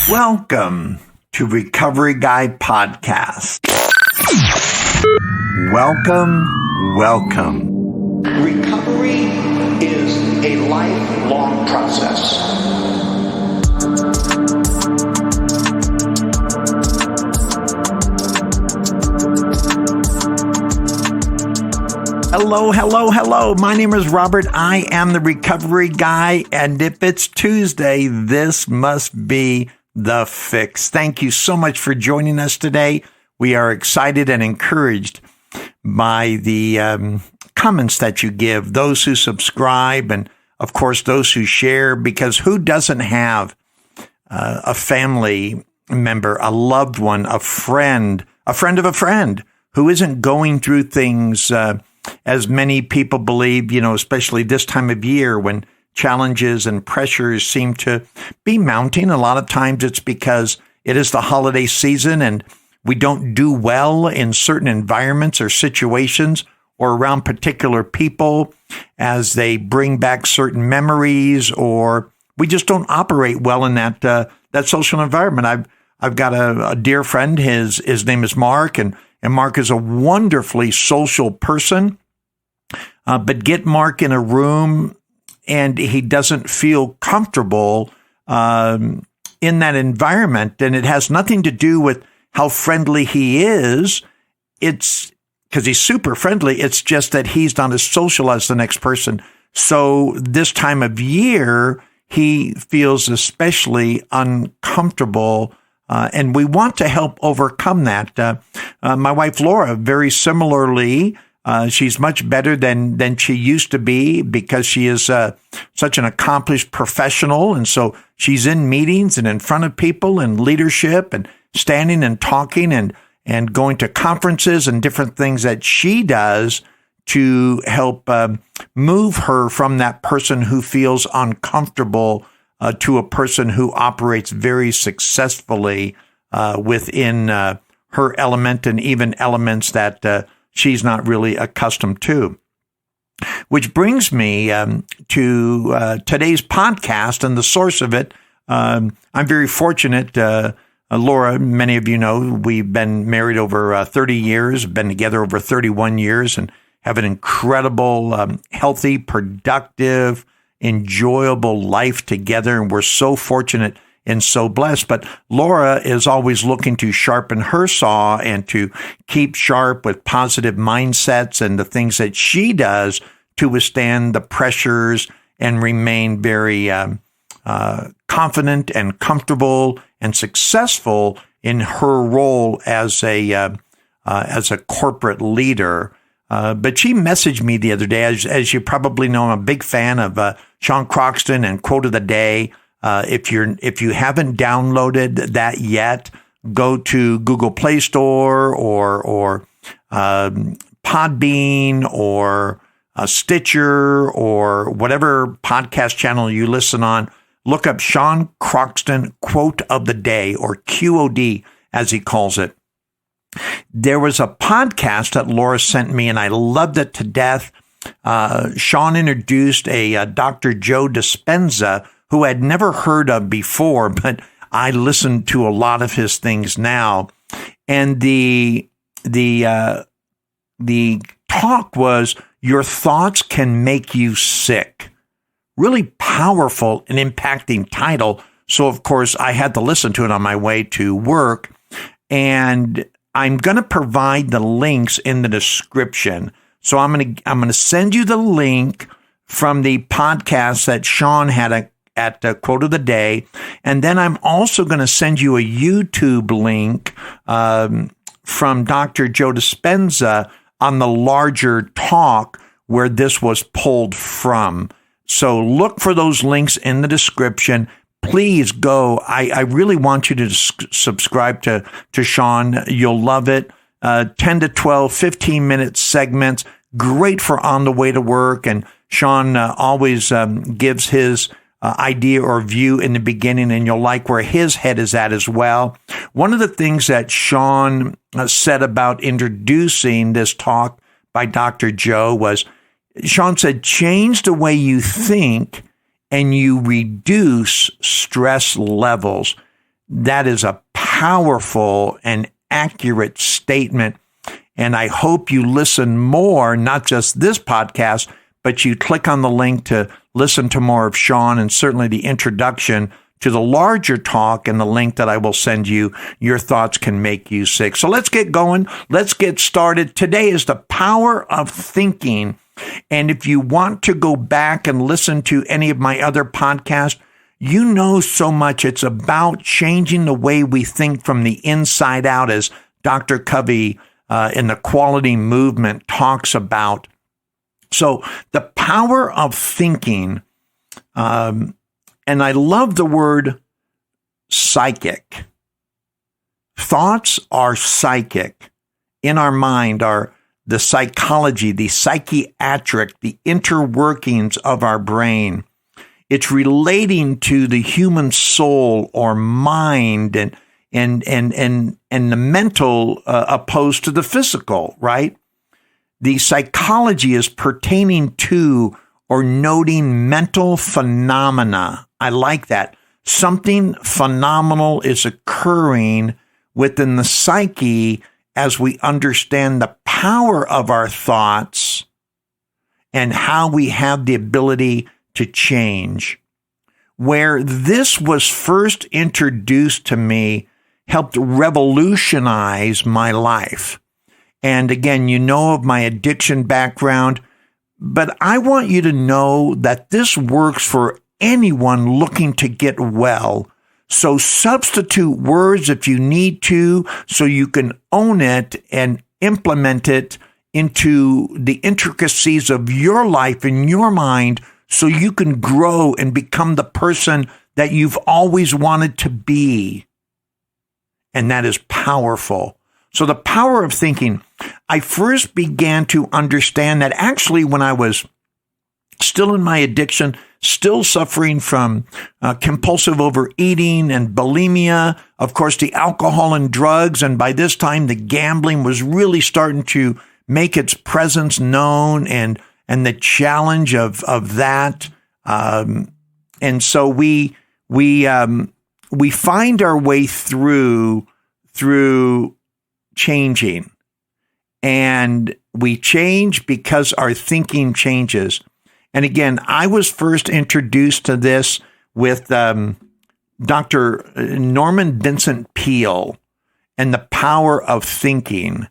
Welcome to Recovery Guy Podcast. Welcome. Recovery is a lifelong process. Hello. My name is Robert. I am the Recovery Guy, and if it's Tuesday, this must be the fix. Thank you so much for joining us today. We are excited and encouraged by the comments that you give, those who subscribe, and of course, those who share, because who doesn't have a family member, a loved one, a friend of a friend who isn't going through things as many people believe, especially this time of year when challenges and pressures seem to be mounting. A lot of times it's because it is the holiday season and we don't do well in certain environments or situations or around particular people as they bring back certain memories, or we just don't operate well in that social environment. I've got a dear friend. His name is Mark, and Mark is a wonderfully social person. But get Mark in a room and he doesn't feel comfortable in that environment. And it has nothing to do with how friendly he is. It's because he's super friendly. It's just that he's not as social as the next person. So this time of year, he feels especially uncomfortable. And we want to help overcome that. My wife, Laura, very similarly, she's much better than she used to be because she is such an accomplished professional. And so she's in meetings and in front of people and leadership and standing and talking and going to conferences and different things that she does to help move her from that person who feels uncomfortable to a person who operates very successfully within her element and even elements that she's not really accustomed to. Which brings me to today's podcast and the source of it. I'm very fortunate. Laura, many of you know, we've been married over 30 years, been together over 31 years, and have an incredible, healthy, productive, enjoyable life together. And we're so fortunate and so blessed. But Laura is always looking to sharpen her saw and to keep sharp with positive mindsets and the things that she does to withstand the pressures and remain very confident and comfortable and successful in her role as a corporate leader. But she messaged me the other day. As you probably know, I'm a big fan of Sean Croxton and Quote of the Day. If you haven't downloaded that yet, go to Google Play Store or Podbean or Stitcher or whatever podcast channel you listen on. Look up Sean Croxton Quote of the Day, or QOD as he calls it. There was a podcast that Laura sent me, and I loved it to death. Sean introduced a Dr. Joe Dispenza, who I'd never heard of before, but I listen to a lot of his things now. And the talk was, "Your thoughts can make you sick." Really powerful and impacting title. So, of course, I had to listen to it on my way to work. And I'm going to provide the links in the description. So I'm going to send you the link from the podcast that Sean had at the Quote of the Day. And then I'm also going to send you a YouTube link from Dr. Joe Dispenza on the larger talk where this was pulled from. So look for those links in the description. Please go. I really want you to subscribe to Sean. You'll love it. 10 to 12, 15-minute segments. Great for on the way to work. And Sean always gives his idea or view in the beginning, and you'll like where his head is at as well. One of the things that Sean said about introducing this talk by Dr. Joe was, Sean said, change the way you think and you reduce stress levels. That is a powerful and accurate statement. And I hope you listen more, not just this podcast, but you click on the link to listen to more of Sean and certainly the introduction to the larger talk and the link that I will send you. Your thoughts can make you sick. So let's get going. Let's get started. Today is the power of thinking. And if you want to go back and listen to any of my other podcasts, you know so much. It's about changing the way we think from the inside out, as Dr. Covey in the Quality Movement talks about. So the power of thinking, and I love the word psychic. Thoughts are psychic. In our mind are the psychology, the psychiatric, the interworkings of our brain. It's relating to the human soul or mind and the mental opposed to the physical, right? The psychology is pertaining to or noting mental phenomena. I like that. Something phenomenal is occurring within the psyche as we understand the power of our thoughts and how we have the ability to change. Where this was first introduced to me helped revolutionize my life. And again, you know of my addiction background, but I want you to know that this works for anyone looking to get well. So substitute words if you need to, so you can own it and implement it into the intricacies of your life and your mind, so you can grow and become the person that you've always wanted to be. And that is powerful. So the power of thinking, I first began to understand that actually when I was still in my addiction, still suffering from compulsive overeating and bulimia, of course, the alcohol and drugs. And by this time, the gambling was really starting to make its presence known, and the challenge of that. And so we find our way through changing, and we change because our thinking changes. And again, I was first introduced to this with Dr. Norman Vincent Peale and the power of thinking,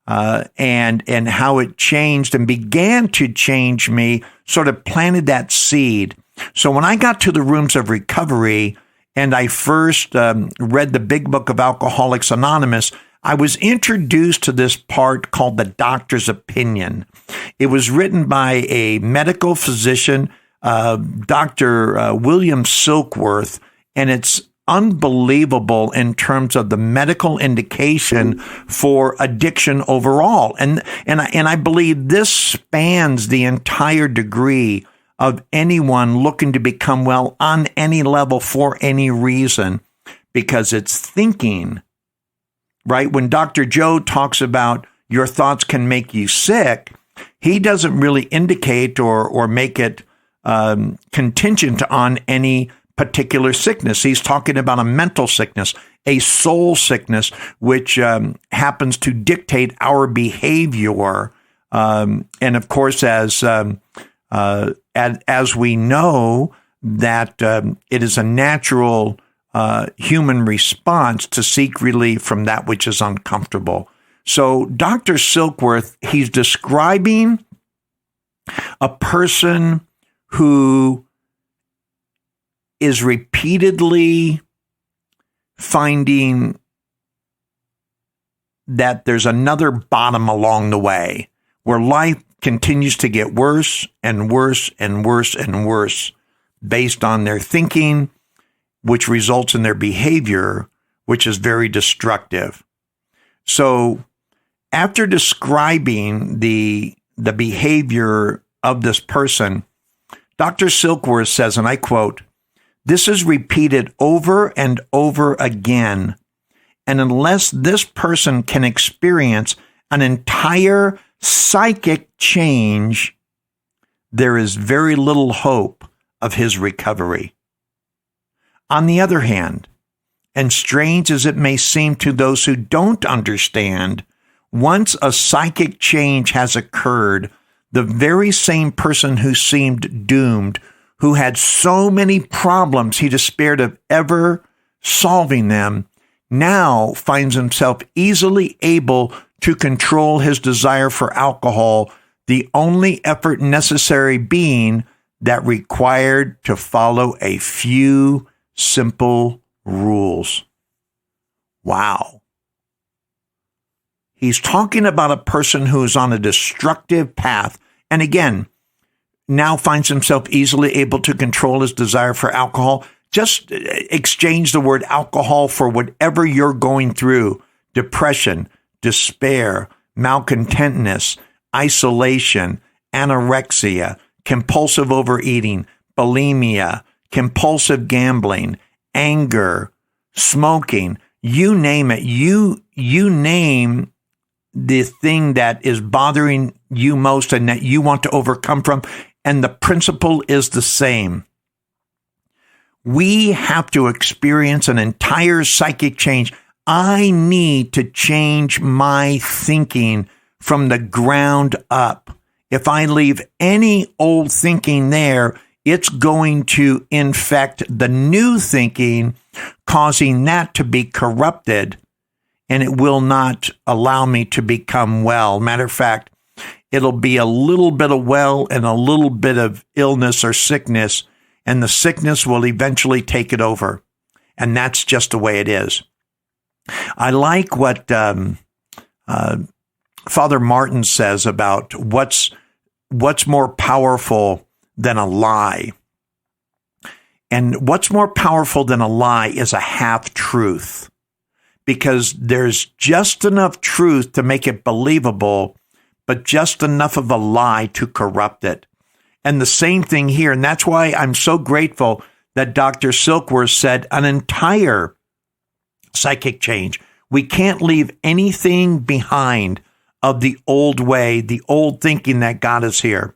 and how it changed and began to change me, sort of planted that seed. So when I got to the rooms of recovery and I first read the big book of Alcoholics Anonymous, I was introduced to this part called the doctor's opinion. It was written by a medical physician, Dr. William Silkworth, and it's unbelievable in terms of the medical indication for addiction overall. And I believe this spans the entire degree of anyone looking to become well on any level for any reason, because it's thinking. Right? When Dr. Joe talks about your thoughts can make you sick, he doesn't really indicate or make it contingent on any particular sickness. He's talking about a mental sickness, a soul sickness, which happens to dictate our behavior. And of course, as we know, that it is a natural human response to seek relief from that which is uncomfortable. So Dr. Silkworth, he's describing a person who is repeatedly finding that there's another bottom along the way, where life continues to get worse and worse and worse and worse based on their thinking, which results in their behavior, which is very destructive. So after describing the behavior of this person, Dr. Silkworth says, and I quote, "This is repeated over and over again, and unless this person can experience an entire psychic change, there is very little hope of his recovery. On the other hand, and strange as it may seem to those who don't understand, once a psychic change has occurred, the very same person who seemed doomed, who had so many problems he despaired of ever solving them, now finds himself easily able to control his desire for alcohol, the only effort necessary being that required to follow a few simple rules. Wow. He's talking about a person who is on a destructive path, and again, now finds himself easily able to control his desire for alcohol. Just exchange the word alcohol for whatever you're going through: depression, despair, malcontentness, isolation, anorexia, compulsive overeating, bulimia, compulsive gambling, anger, smoking, you name it. You name the thing that is bothering you most and that you want to overcome from, and the principle is the same. We have to experience an entire psychic change. I need to change my thinking from the ground up. If I leave any old thinking there, it's going to infect the new thinking, causing that to be corrupted, and it will not allow me to become well. Matter of fact, it'll be a little bit of well and a little bit of illness or sickness, and the sickness will eventually take it over. And that's just the way it is. I like what Father Martin says about what's more powerful than a lie. And what's more powerful than a lie is a half-truth, because there's just enough truth to make it believable, but just enough of a lie to corrupt it. And the same thing here, and that's why I'm so grateful that Dr. Silkworth said an entire psychic change. We can't leave anything behind of the old way, the old thinking that got us here.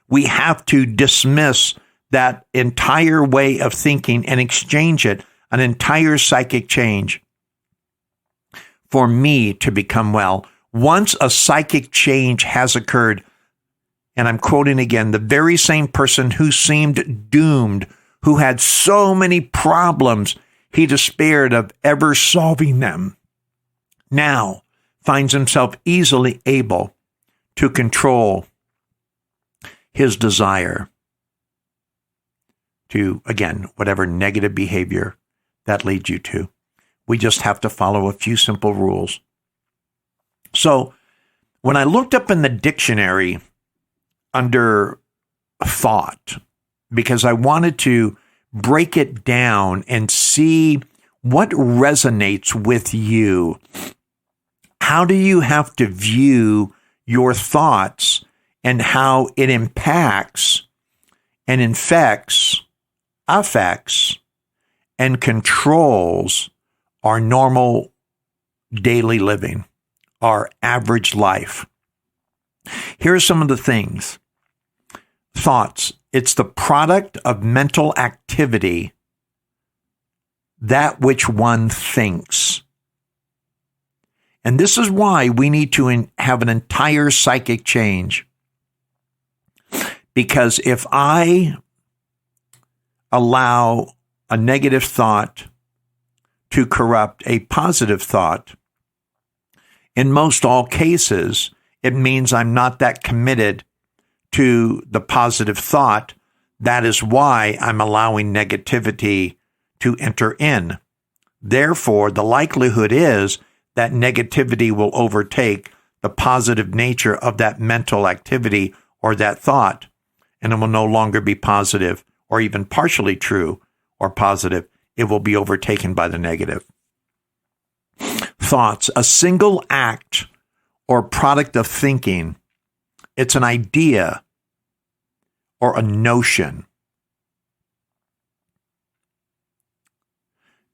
We have to dismiss that entire way of thinking and exchange it, an entire psychic change, for me to become well. Once a psychic change has occurred, and I'm quoting again, the very same person who seemed doomed, who had so many problems he despaired of ever solving them, now finds himself easily able to control his desire to, again, whatever negative behavior that leads you to. We just have to follow a few simple rules. So when I looked up in the dictionary under thought, because I wanted to break it down and see what resonates with you, how do you have to view your thoughts and how it impacts and infects, affects, and controls our normal daily living, our average life. Here are some of the things. Thoughts. It's the product of mental activity, that which one thinks. And this is why we need to have an entire psychic change. Because if I allow a negative thought to corrupt a positive thought, in most all cases, it means I'm not that committed to the positive thought. That is why I'm allowing negativity to enter in. Therefore, the likelihood is that negativity will overtake the positive nature of that mental activity or that thought, and it will no longer be positive or even partially true or positive. It will be overtaken by the negative. Thoughts, a single act or product of thinking. It's an idea or a notion.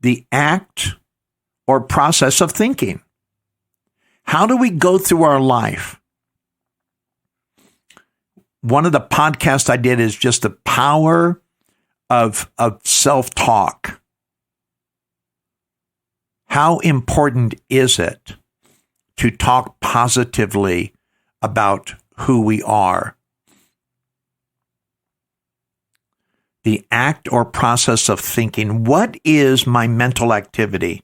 The act or process of thinking. How do we go through our life? one of the podcasts I did is just the power of self-talk. How important is it to talk positively about who we are? The act or process of thinking. What is my mental activity?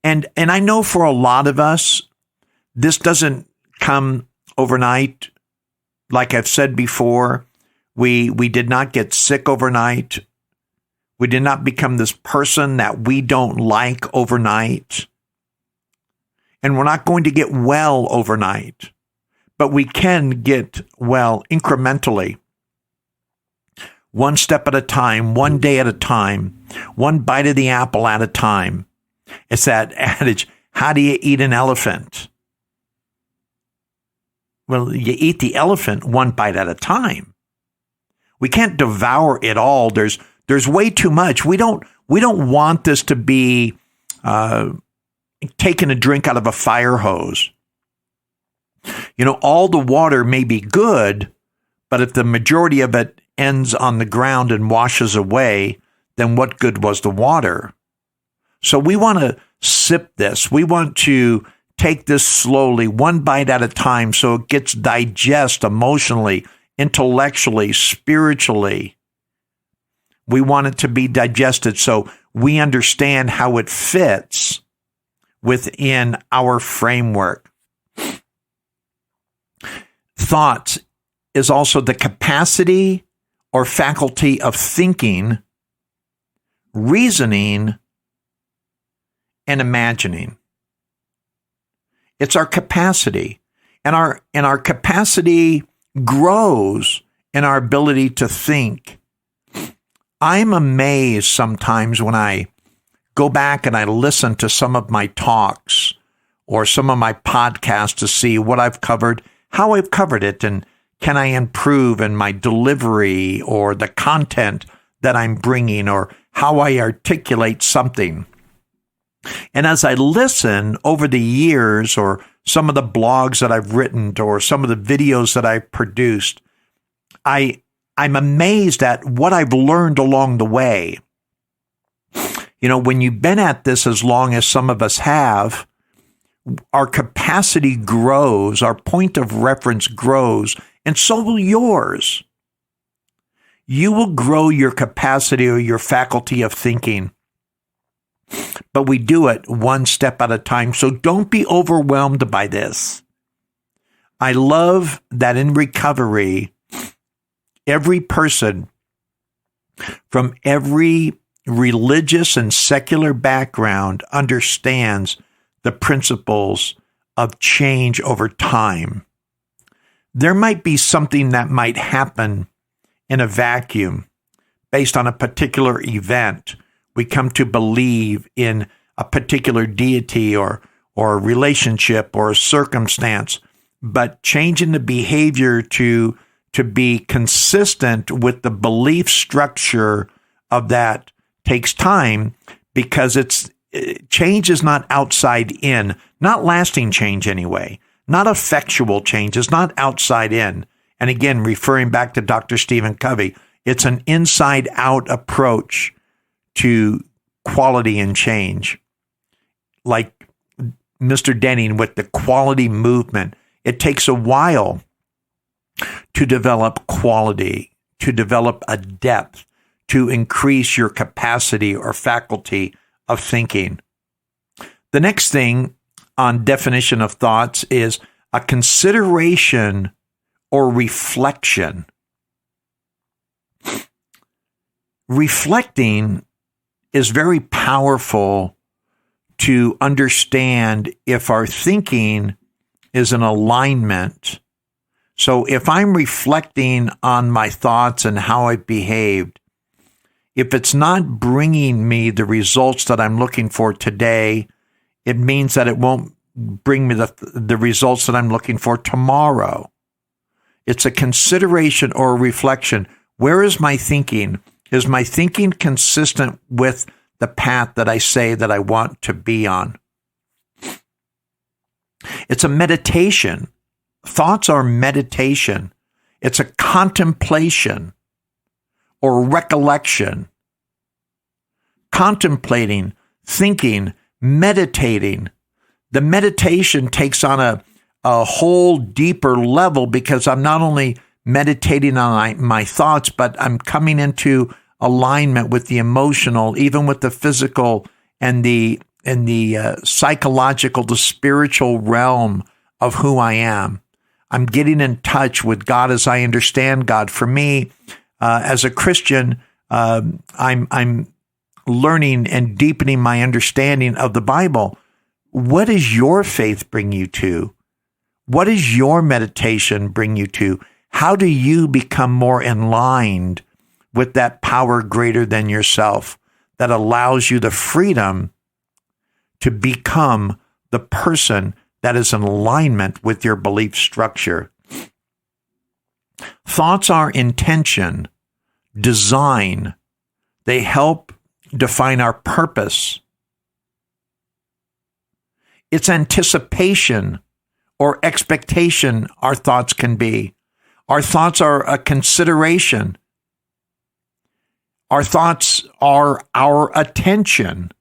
And I know for a lot of us, this doesn't come overnight. Like I've said before, we did not get sick overnight. We did not become this person that we don't like overnight. And we're not going to get well overnight, but we can get well incrementally. One step at a time, one day at a time, one bite of the apple at a time. It's that adage, how do you eat an elephant? Well, you eat the elephant one bite at a time. We can't devour it all. There's way too much. We don't want this to be taking a drink out of a fire hose. All the water may be good, but if the majority of it ends on the ground and washes away, then what good was the water? So we want to sip this. We want to take this slowly, one bite at a time, so it gets digested emotionally, intellectually, spiritually. We want it to be digested so we understand how it fits within our framework. Thoughts is also the capacity or faculty of thinking, reasoning, and imagining. It's our capacity. And our capacity grows in our ability to think. I'm amazed sometimes when I go back and I listen to some of my talks or some of my podcasts to see what I've covered, how I've covered it, and can I improve in my delivery or the content that I'm bringing or how I articulate something. And as I listen over the years, or some of the blogs that I've written or some of the videos that I've produced, I'm amazed at what I've learned along the way. When you've been at this as long as some of us have, our capacity grows, our point of reference grows, and so will yours. You will grow your capacity or your faculty of thinking. But we do it one step at a time, so don't be overwhelmed by this. I love that in recovery, every person from every religious and secular background understands the principles of change over time. There might be something that might happen in a vacuum based on a particular event. We come to believe in a particular deity or a relationship or a circumstance, but changing the behavior to be consistent with the belief structure of that takes time, because change is not outside in, not lasting change anyway, not effectual change. It's not outside in. And again, referring back to Dr. Stephen Covey, it's an inside out approach to quality and change. Like Mr. Denning with the quality movement, it takes a while to develop quality, to develop a depth, to increase your capacity or faculty of thinking. The next thing on definition of thoughts is a consideration or reflection. Reflecting is very powerful to understand if our thinking is in alignment. So if I'm reflecting on my thoughts and how I behaved, if it's not bringing me the results that I'm looking for today, it means that it won't bring me the results that I'm looking for tomorrow. It's a consideration or a reflection. Where is my thinking? Is my thinking consistent with the path that I say that I want to be on? It's a meditation. Thoughts are meditation. It's a contemplation or recollection. Contemplating, thinking, meditating. The meditation takes on a whole deeper level because I'm not only meditating on my thoughts, but I'm coming into alignment with the emotional, even with the physical and the psychological, the spiritual realm of who I am. I'm getting in touch with God as I understand God. For me, as a Christian, I'm learning and deepening my understanding of the Bible. What does your faith bring you to? What does your meditation bring you to? How do you become more enlightened with that power greater than yourself that allows you the freedom to become the person that is in alignment with your belief structure? Thoughts are intention, design. They help define our purpose. It's anticipation or expectation our thoughts can be. Our thoughts are a consideration. Our thoughts are our attention.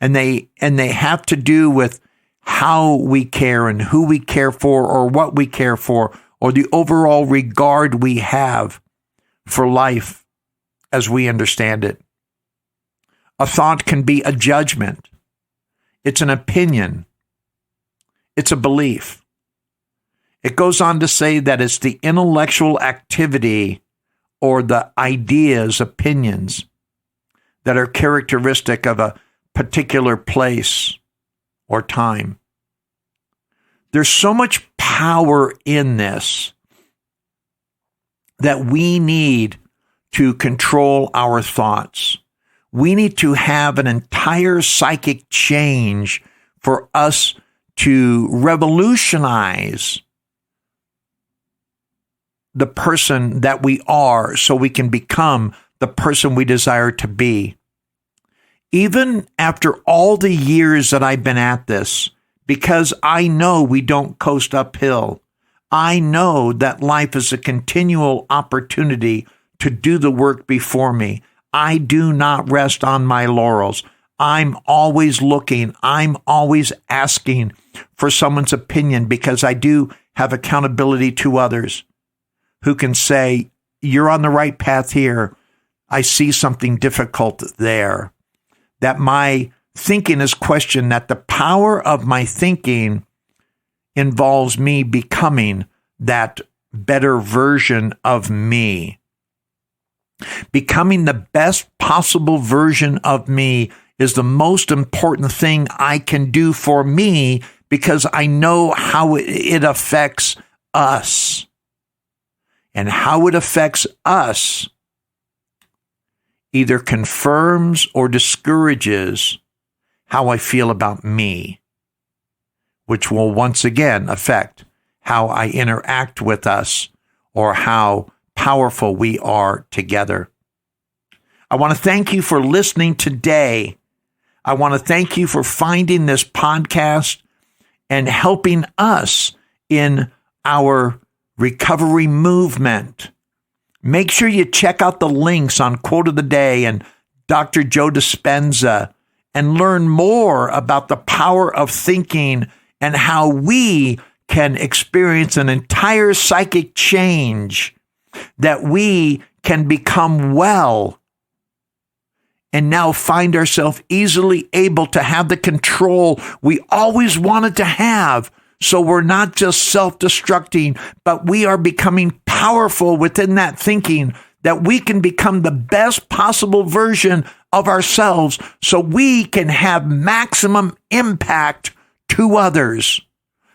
And they have to do with how we care and who we care for or what we care for or the overall regard we have for life as we understand it. A thought can be a judgment. It's an opinion. It's a belief. It goes on to say that it's the intellectual activity or the ideas, opinions that are characteristic of a particular place or time. There's so much power in this that we need to control our thoughts. We need to have an entire psychic change for us to revolutionize the person that we are so we can become the person we desire to be. Even after all the years that I've been at this, because I know we don't coast uphill, I know that life is a continual opportunity to do the work before me. I do not rest on my laurels. I'm always looking. I'm always asking for someone's opinion because I do have accountability to others who can say, you're on the right path here. I see something difficult there. That my thinking is questioned, that the power of my thinking involves me becoming that better version of me. Becoming the best possible version of me is the most important thing I can do for me because I know how it affects us. And how it affects us either confirms or discourages how I feel about me, which will once again affect how I interact with us or how powerful we are together. I want to thank you for listening today. I want to thank you for finding this podcast and helping us in our recovery movement. Make sure you check out the links on Quote of the Day and Dr. Joe Dispenza and learn more about the power of thinking and how we can experience an entire psychic change, that we can become well and now find ourselves easily able to have the control we always wanted to have. So we're not just self-destructing, but we are becoming powerful within that thinking that we can become the best possible version of ourselves so we can have maximum impact to others.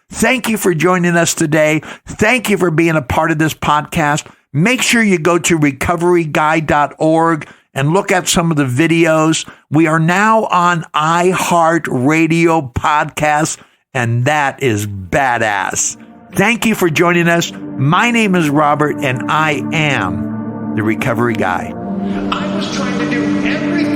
Thank you for joining us today. Thank you for being a part of this podcast. Make sure you go to recoveryguy.org and look at some of the videos. We are now on iHeartRadio podcasts, and that is badass. Thank you for joining us. My name is Robert, and I am the Recovery Guy. I was trying to do everything